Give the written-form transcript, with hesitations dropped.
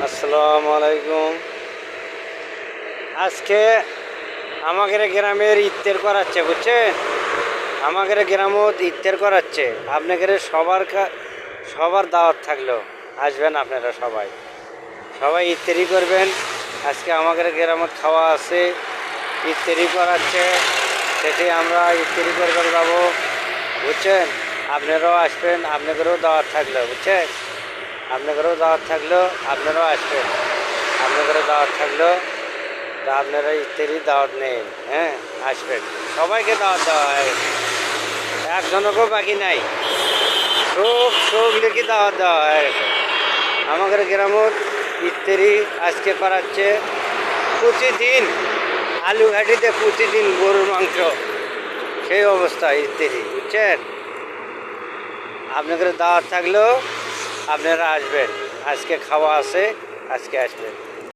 আসসালামু আলাইকুম। আজকে আমাদের গ্রামের ইফতার করাচ্ছে, বুঝছেন? আমাদের গ্রামত ইফতার করাচ্ছে। আপনাদের সবার দাওয়াত থাকলো, আসবেন আপনারা সবাই। সবাই ইফতারি করবেন। আজকে আমাদের গ্রামত খাওয়া আছে, ইফতারি করাচ্ছে, সেটি আমরা ইফতারি করবার যাবো, বুঝছেন? আপনারাও আসবেন, আপনাদেরও দাওয়াত থাকলো, বুঝছেন? আপনাদেরও দাওয়াত থাকলো, আপনারাও আসবেন। আপনাদেরও দাওয়াত থাকলো, তা আপনারা ইফতারি দাওয়াত নেন, হ্যাঁ, আসবেন। সবাইকে দাওয়াত দেওয়া হয়, একজনকেও বাকি নাই। সব লিখে দাওয়াত দেওয়া হয়। আমাদের গ্রামত ইফতারি আজকে করাচ্ছে প্রতিদিন। আলু ঘাটিতে প্রতিদিন গরুর মাংস, সেই অবস্থা ইফতারি, বুঝছেন? আপনাদের দাওয়াত থাকলেও আপনারা আসবেন। আজকে খাওয়া আছে, আজকে আসবেন।